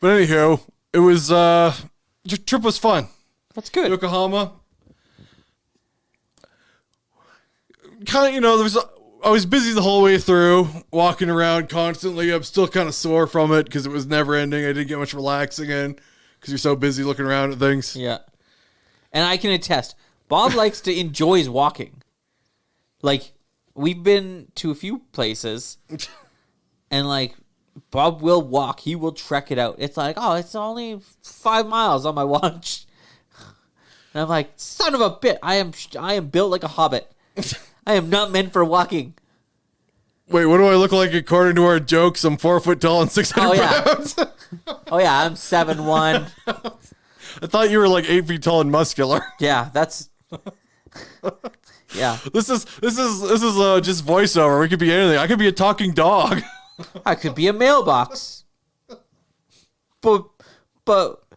But anywho, it was, your trip was fun. That's good. Yokohama. Kind of, I was busy the whole way through, walking around constantly. I'm still kind of sore from it because it was never ending. I didn't get much relaxing in because you're so busy looking around at things. Yeah. And I can attest, Bob likes to enjoy his walking. Like, we've been to a few places, and like, Bob will walk. He will trek it out. It's like, oh, it's only 5 miles on my watch. And I'm like, son of a bit, I am built like a hobbit. I am not meant for walking. Wait, what do I look like according to our jokes? I'm 4 foot tall and 600 pounds. Oh yeah, I'm 7'1". I thought you were like 8 feet tall and muscular. Yeah, that's. Yeah. This is just voiceover. We could be anything. I could be a talking dog. I could be a mailbox. But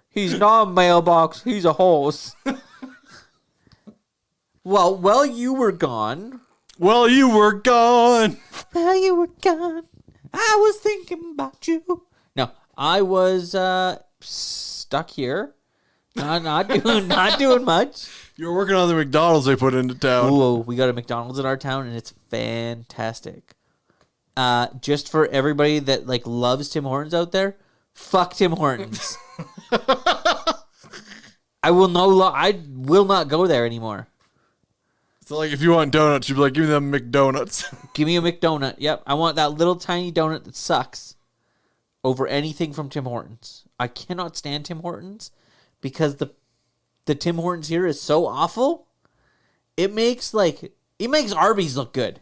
he's not a mailbox. He's a horse. Well, while you were gone. Well, you were gone. While you were gone, I was thinking about you. No, I was stuck here. Not doing much. You were working on the McDonald's they put into town. Whoa, we got a McDonald's in our town, and it's fantastic. Just for everybody that like loves Tim Hortons out there, fuck Tim Hortons. I will not go there anymore. So, like, if you want donuts, you'd be like, give me them McDonuts. Give me a McDonut. Yep, I want that little tiny donut that sucks over anything from Tim Hortons. I cannot stand Tim Hortons because the Tim Hortons here is so awful. It makes Arby's look good.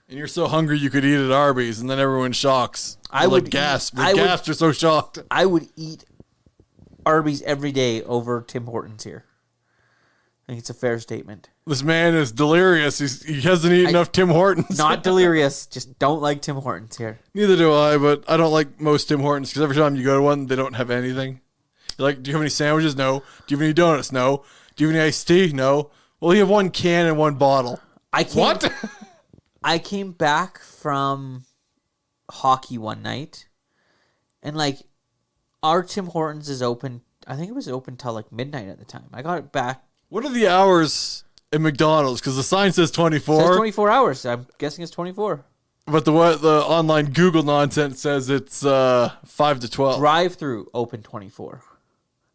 And you're so hungry you could eat at Arby's, and then everyone shocks. I would gasp. They gasp. They're so shocked. I would eat Arby's every day over Tim Hortons here. I think it's a fair statement. This man is delirious. He hasn't eaten enough Tim Hortons. Not delirious. Just don't like Tim Hortons here. Neither do I, but I don't like most Tim Hortons because every time you go to one, they don't have anything. You're like, do you have any sandwiches? No. Do you have any donuts? No. Do you have any iced tea? No. Well, you have one can and one bottle. What? I came back from hockey one night, and like, our Tim Hortons is open. I think it was open till like midnight at the time. I got it back. What are the hours at McDonald's? Because the sign says 24. It says 24 hours. I'm guessing it's 24. But the online Google nonsense says it's 5 to 12. Drive-through open 24.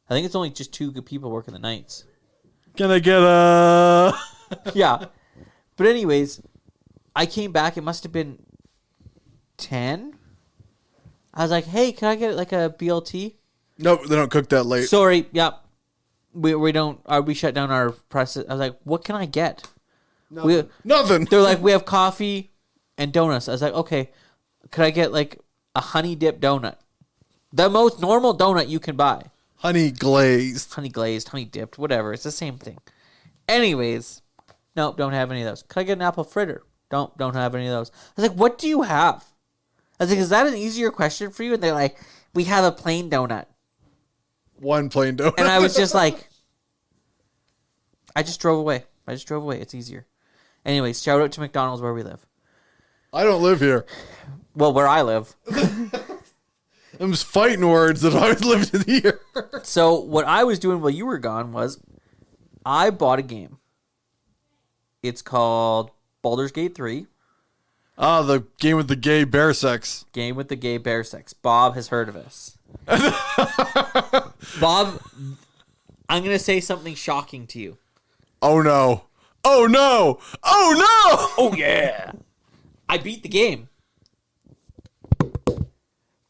I think it's only just 2 good people working the nights. Can I get a... Yeah. But anyways, I came back. It must have been 10. I was like, hey, can I get like a BLT? Nope, they don't cook that late. Sorry, yep. We don't. We shut down our press. I was like, what can I get? Nothing. They're like, we have coffee and donuts. I was like, okay, could I get like a honey dip donut? The most normal donut you can buy. Honey glazed, honey dipped, whatever. It's the same thing. Anyways, nope, don't have any of those. Can I get an apple fritter? Don't have any of those. I was like, what do you have? I was like, is that an easier question for you? And they're like, we have a plain donut. One plain donut. And I was just like, I just drove away. It's easier. Anyways, shout out to McDonald's where we live. I don't live here. Well, where I live. I'm just fighting words that I lived here. So what I was doing while you were gone was I bought a game. It's called Baldur's Gate 3. Ah, the game with the gay bear sex. Game with the gay bear sex. Bob has heard of us. Bob, I'm going to say something shocking to you. Oh no. Oh no. Oh no. Oh yeah. I beat the game.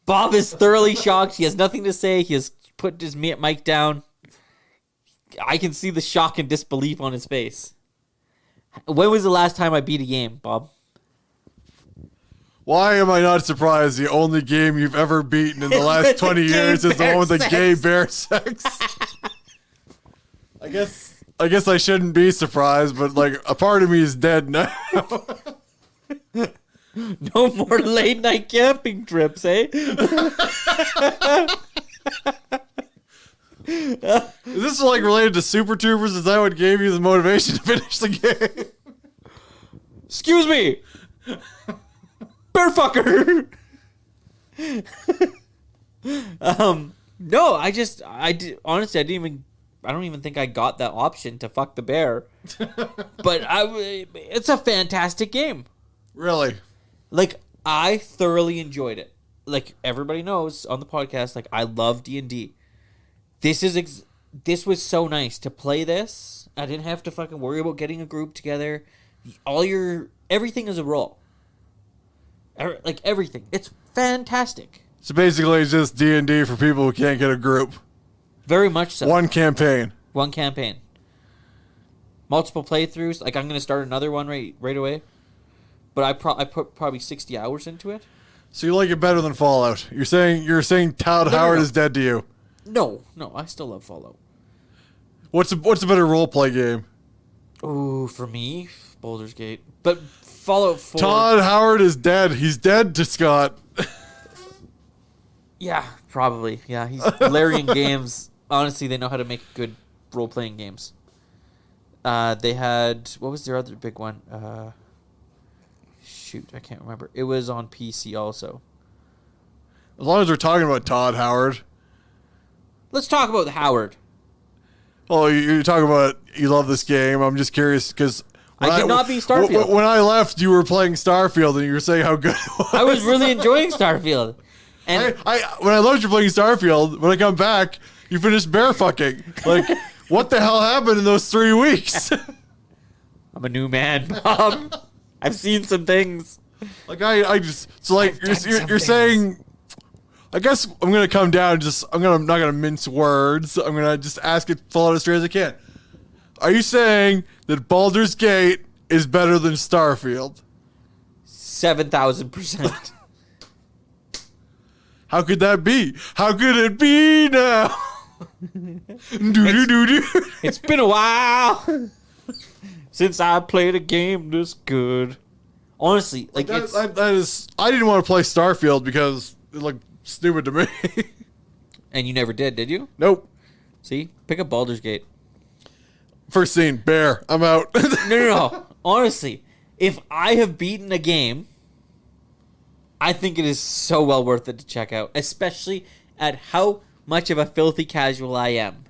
Bob is thoroughly shocked. He has nothing to say. He has put his mic down. I can see the shock and disbelief on his face. When was the last time I beat a game, Bob? Why am I not surprised? The only game you've ever beaten in the last 20 years is the one with the gay bear sex. I guess I shouldn't be surprised, but like a part of me is dead now. No more late night camping trips, eh? Is this like related to Super Troopers? Is that what gave you the motivation to finish the game? Excuse me, bear fucker. No, honestly, I don't even think I got that option to fuck the bear. But it's a fantastic game. Really? Like, I thoroughly enjoyed it. Like, everybody knows on the podcast, like, I love D&D. This was so nice to play this. I didn't have to fucking worry about getting a group together. Everything is a roll. Like, everything. It's fantastic. So basically it's just D&D for people who can't get a group. Very much so. One campaign. Multiple playthroughs. Like, I'm going to start another one right away. But I put probably 60 hours into it. So you like it better than Fallout? You're saying Todd Howard is dead to you? No, I still love Fallout. What's a better role play game? Ooh, for me, Baldur's Gate. But Fallout 4. Todd Howard is dead. He's dead to Scott. Yeah, probably. Yeah, he's Larian Games. Honestly, they know how to make good role playing games. They had, what was their other big one? Shoot, I can't remember. It was on PC also. As long as we're talking about Todd Howard. Let's talk about Howard. Oh, you're talking about you love this game. I'm just curious because I did not beat Starfield. When I left, you were playing Starfield and you were saying how good it was. I was really enjoying Starfield. And when I loved you playing Starfield, when I come back, you finished bear fucking. Like, what the hell happened in those 3 weeks? I'm a new man, Bob. I've seen some things. Like you're saying. I guess I'm gonna come down. I'm not gonna mince words. I'm gonna just ask it full out as straight as I can. Are you saying that Baldur's Gate is better than Starfield? 7,000%. How could that be? How could it be now? It's been a while since I played a game this good. Honestly, like that is. I didn't want to play Starfield because it looked stupid to me. And you never did you? Nope. See, pick up Baldur's Gate. First scene, bear. I'm out. No. Honestly, if I have beaten a game, I think it is so well worth it to check out, especially at how much of a filthy casual I am.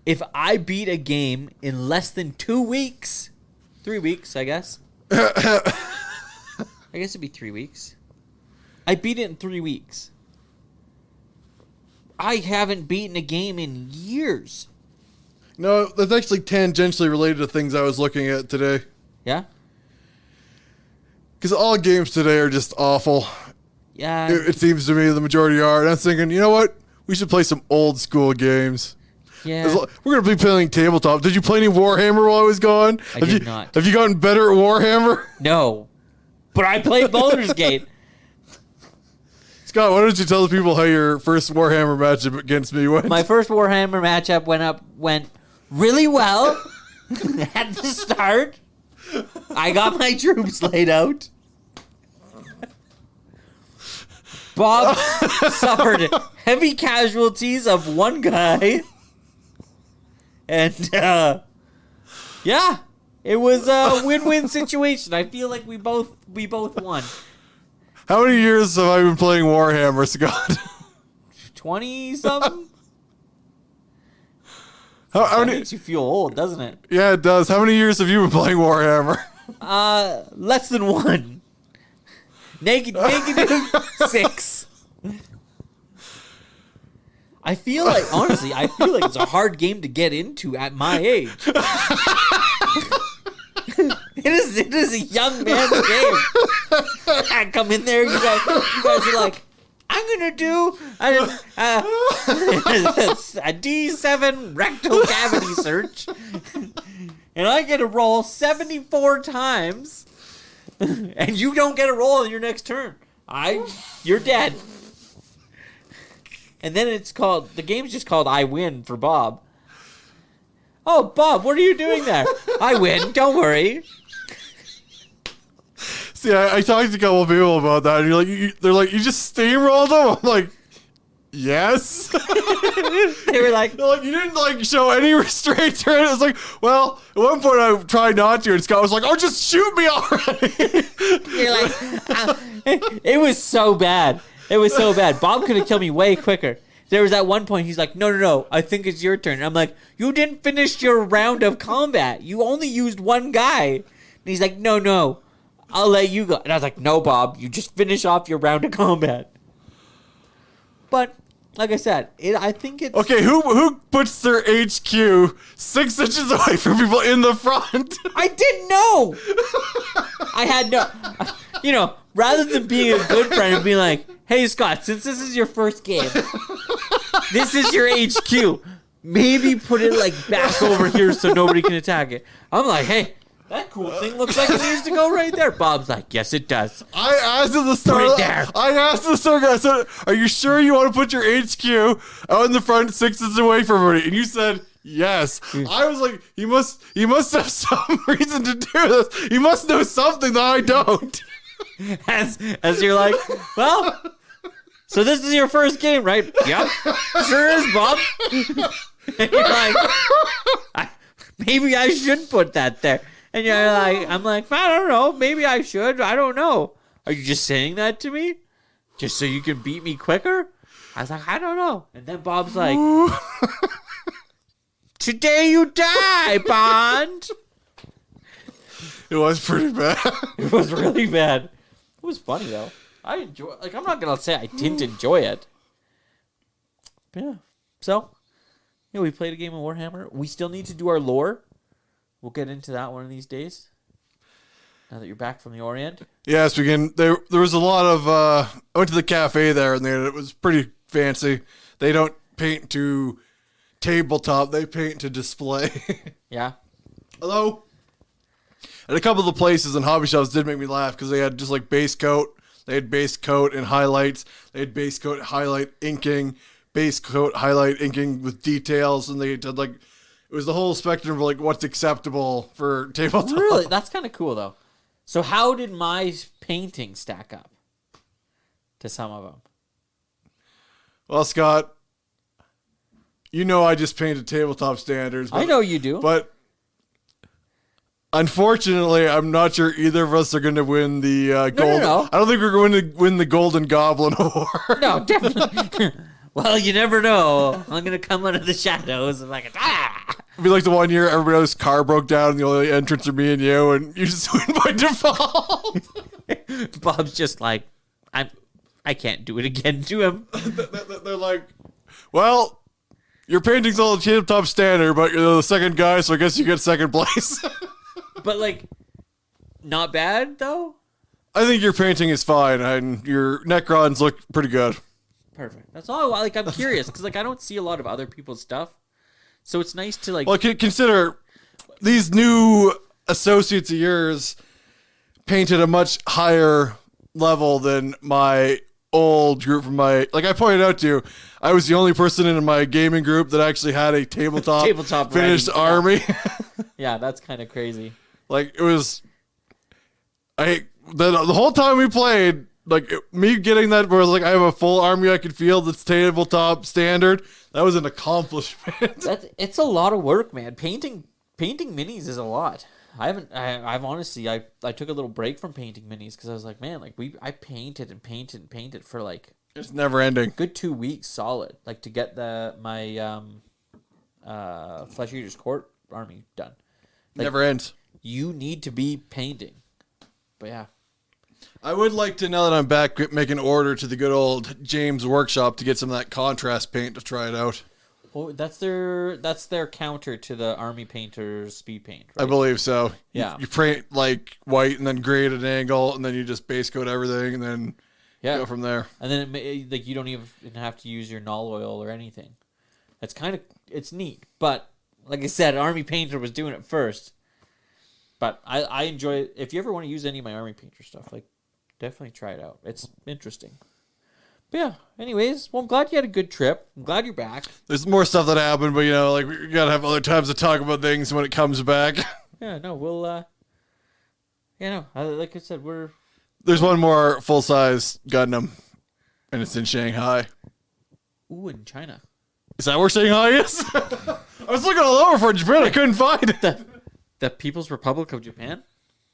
If I beat a game in less than 2 weeks, 3 weeks, I guess. I guess it'd be 3 weeks. I beat it in 3 weeks. I haven't beaten a game in years. No, that's actually tangentially related to things I was looking at today. Yeah? Because all games today are just awful. Yeah. It seems to me the majority are. And I was thinking, you know what? We should play some old school games. Yeah. We're going to be playing tabletop. Did you play any Warhammer while I was gone? I did not. Have you gotten better at Warhammer? No. But I played Baldur's Gate. Scott, why don't you tell the people how your first Warhammer matchup against me went? My first Warhammer matchup went really well at the start. I got my troops laid out. Bob suffered heavy casualties of one guy. And, yeah, it was a win-win situation. I feel like we both won. How many years have I been playing Warhammer, Scott? 20-something? How That many? makes you feel old, doesn't it? Yeah, it does. How many years have you been playing Warhammer? Less than one. Negative 6. I feel like, honestly, it's a hard game to get into at my age. It is a young man's game. I come in there, you guys are like, I'm gonna do a D7 rectal cavity search, and I get to roll 74 times, and you don't get a roll on your next turn. You're dead. And then the game's just called I Win for Bob. Oh, Bob, what are you doing there? I win, don't worry. See, I talked to a couple of people about that, and they're like, you just steamrolled them? I'm like, yes. They were like, You didn't show any restraints or anything. I was like, well, at one point I tried not to, and Scott was like, oh, just shoot me already. you're like, it was so bad. It was so bad. Bob could have killed me way quicker. There was at one point, he's like, no, I think it's your turn. And I'm like, you didn't finish your round of combat. You only used one guy. And he's like, no, I'll let you go. And I was like, no, Bob, you just finish off your round of combat. But, like I said, I think it's... Okay, who puts their HQ 6 inches away from people in the front? I didn't know. I had no... rather than being a good friend and being like, hey, Scott, since this is your first game, this is your HQ. Maybe put it back over here so nobody can attack it. I'm like, hey, that cool thing looks like it needs to go right there. Bob's like, yes, it does. I asked at the start. Put it there. I said, are you sure you want to put your HQ out in the front 6 inches away from everybody? And you said yes. I was like, he must have some reason to do this. He must know something that I don't. As you're like, well, so this is your first game, right? Yep, sure is, Bob. And you're like, maybe I should put that there. And you're like, I'm like, I don't know, maybe I should. I don't know. Are you just saying that to me, just so you can beat me quicker? I was like, I don't know. And then Bob's like, today you die, Bond. It was pretty bad. It was really bad. It was funny though. I enjoy. I'm not gonna say I didn't enjoy it. But yeah. So, we played a game of Warhammer. We still need to do our lore. We'll get into that one of these days. Now that you're back from the Orient. Yes, we can. There was a lot of. I went to the cafe there, and it was pretty fancy. They don't paint to tabletop; they paint to display. Yeah. Although, at a couple of the places and hobby shops did make me laugh because they had just base coat. They had base coat and highlights. They had base coat, highlight, inking, base coat, highlight, inking with details, and they did it was the whole spectrum of what's acceptable for tabletop. Really, that's kind of cool though. So how did my painting stack up to some of them? Well, Scott, I just painted tabletop standards. I know you do, but unfortunately, I'm not sure either of us are going to win the gold. No. I don't think we're going to win the Golden Goblin Award. No, definitely. Well, you never know. I'm going to come out of the shadows and It'd be like the one year everybody else's car broke down and the only entrance are me and you, and you just win by default. Bob's just like, I can't do it again to him. They're like, well, your painting's all the tabletop standard, but you're the second guy, so I guess you get second place. But not bad though. I think your painting is fine, and your Necrons look pretty good. Perfect. That's all. Like, I'm curious because like I don't see a lot of other people's stuff, so it's nice to like. Well, consider these new associates of yours painted a much higher level than my old group from my. Like I pointed out to you, I was the only person in my gaming group that actually had a tabletop finished army. Yeah, that's kind of crazy. Like it was. The whole time we played, like me getting that where like I have a full army I could feel that's tabletop standard. That was an accomplishment. It's a lot of work, man. Painting minis is a lot. I've honestly I took a little break from painting minis because I was like, man, like I painted and painted and painted for like it's never ending. Good 2 weeks solid, like to get my Flesh Eater's Court army done. Like, never ends. You need to be painting. But yeah. I would like to, now that I'm back, make an order to the good old James Workshop to get some of that contrast paint to try it out. Oh, that's their counter to the Army Painter's speed paint, right? I believe so. Yeah. You paint like white and then gray at an angle, and then you just base coat everything, and then go from there. And then like you don't even have to use your null oil or anything. It's neat. But like I said, Army Painter was doing it first. But I enjoy it. If you ever want to use any of my Army Painter stuff, like definitely try it out. It's interesting. But yeah, anyways, well, I'm glad you had a good trip. I'm glad you're back. There's more stuff that happened, but like we gotta have other times to talk about things when it comes back. Yeah, no, we'll like I said, there's one more full size Gundam, and it's in Shanghai. Ooh, in China. Is that where Shanghai is? I was looking all over for Japan. I couldn't find it. The People's Republic of Japan?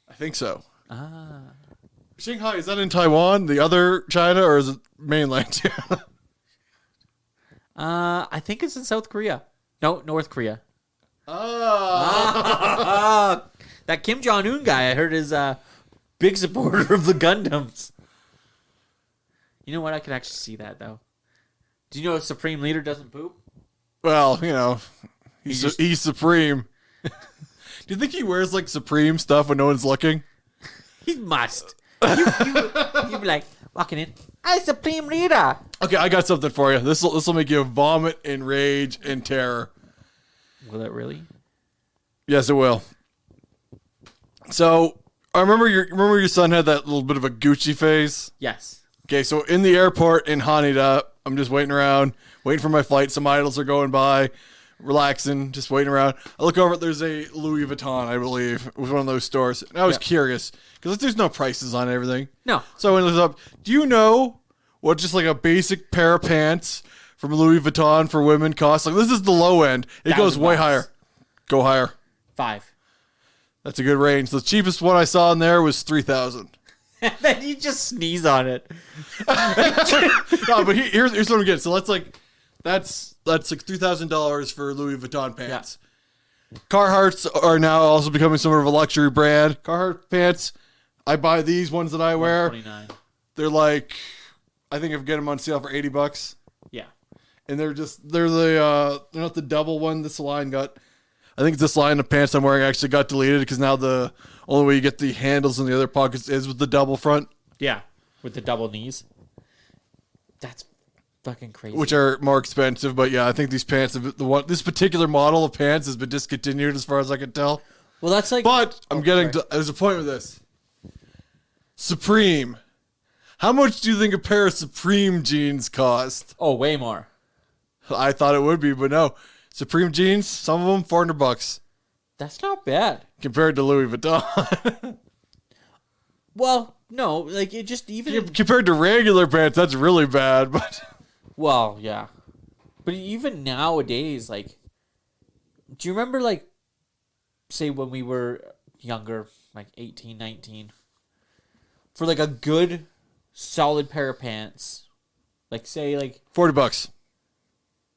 I think so. Ah. Shanghai, is that in Taiwan, the other China, or is it mainland China? I think it's in South Korea. No, North Korea. Oh. That Kim Jong-un guy, I heard, is a big supporter of the Gundams. You know what? I could actually see that, though. Do you know a Supreme Leader doesn't poop? Well, he's Supreme. Do you think he wears like Supreme stuff when no one's looking? He must. You be like walking in. I'm Supreme Leader. Okay, I got something for you. This will make you vomit in rage and terror. Will it really? Yes, it will. So I remember your son had that little bit of a Gucci phase. Yes. Okay, so in the airport in Haneda, I'm just waiting around, waiting for my flight. Some idols are going by. Relaxing, just waiting around. I look over, there's a Louis Vuitton, I believe. It was one of those stores. And I was curious, because there's no prices on everything. No. So I looked up, do you know what just like a basic pair of pants from Louis Vuitton for women costs? Like, this is the low end. It goes way higher. Go higher. 5. That's a good range. The cheapest one I saw in there was $3,000. And then you just sneeze on it. No, but here's what I'm getting. So that's like $3,000 for Louis Vuitton pants. Yeah. Carhartts are now also becoming somewhat of a luxury brand. Carhartt pants, I buy these ones that I wear. $129. They're like, I think I get them on sale for $80. Yeah, and they're not the double one this line got. I think this line of pants I'm wearing actually got deleted because now the only way you get the handles in the other pockets is with the double front. Yeah, with the double knees. That's fucking crazy. Which are more expensive, but yeah, I think these pants, this particular model of pants has been discontinued as far as I can tell. Well, that's like. But there's a point with this. Supreme. How much do you think a pair of Supreme jeans cost? Oh, way more. I thought it would be, but no. Supreme jeans, some of them $400. That's not bad compared to Louis Vuitton. Well, no, like it just compared to regular pants, that's really bad. But well, yeah, but even nowadays, like, do you remember, like, say when we were younger, like 18, 19, for like a good, solid pair of pants, like say like $40.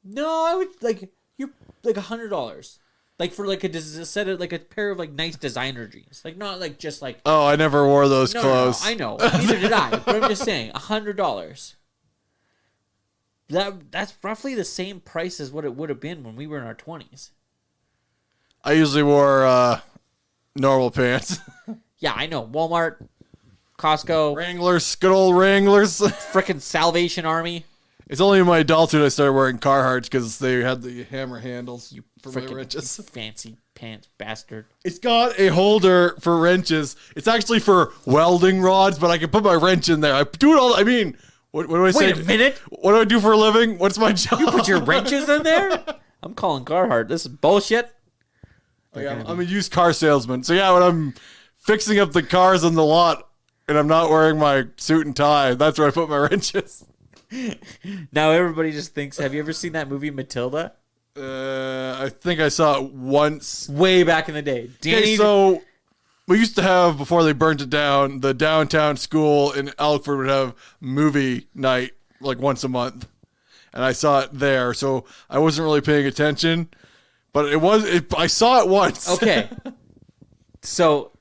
No, I would like $100. Like for like a set of like a pair of like nice designer jeans, like not like just like. Oh, I never wore those clothes. No, I know, neither did I. But I'm just saying, $100. That's roughly the same price as what it would have been when we were in our 20s. I usually wore normal pants. Yeah, I know. Walmart, Costco, Wranglers, good old Wranglers. frickin' Salvation Army. It's only in my adulthood I started wearing Carhartts because they had the hammer handles for my Frickin' wrenches. fancy pants bastard. It's got a holder for wrenches. It's actually for welding rods, but I can put my wrench in there. I do it all. I mean, what do I say? Wait a minute. What do I do for a living? What's my job? You put your wrenches in there? I'm calling Carhartt. This is bullshit. Oh, yeah, I'm a used car salesman. So yeah, when I'm fixing up the cars on the lot and I'm not wearing my suit and tie, that's where I put my wrenches. Now everybody just thinks, have you ever seen that movie Matilda? I think I saw it once. Way back in the day. Okay, so we used to have, before they burnt it down, the downtown school in Alford would have movie night like once a month. And I saw it there, so I wasn't really paying attention. But I saw it once. Okay. So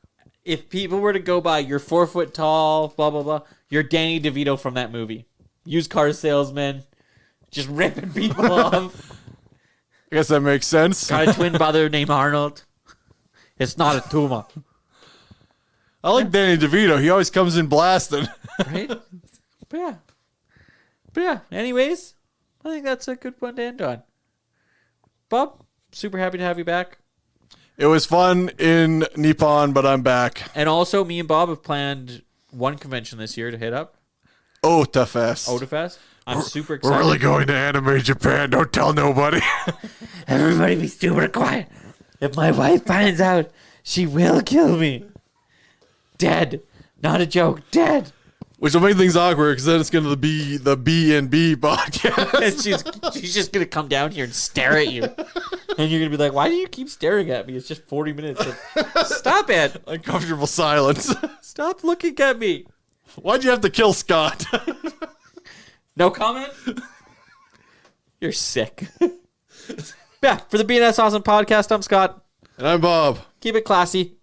if people were to go by, you're 4 foot tall, blah, blah, blah, you're Danny DeVito from that movie. Used car salesman, just ripping people off. I guess that makes sense. Got a twin brother named Arnold. It's not a tumor. I like Danny DeVito. He always comes in blasting. Right? But yeah. Anyways, I think that's a good one to end on. Bob, super happy to have you back. It was fun in Nippon, but I'm back. And also, me and Bob have planned one convention this year to hit up. Otafest. Otafest. I'm super excited. We're really going to Anime Japan. Don't tell nobody. Everybody be super quiet. If my wife finds out, she will kill me. Dead. Not a joke. Dead. Which will make things awkward because then it's going to be the B&B podcast. And she's just going to come down here and stare at you. And you're going to be like, why do you keep staring at me? It's just 40 minutes. Stop it. Uncomfortable silence. Stop looking at me. Why'd you have to kill Scott? No comment? You're sick. Yeah, for the BNS Awesome Podcast, I'm Scott. And I'm Bob. Keep it classy.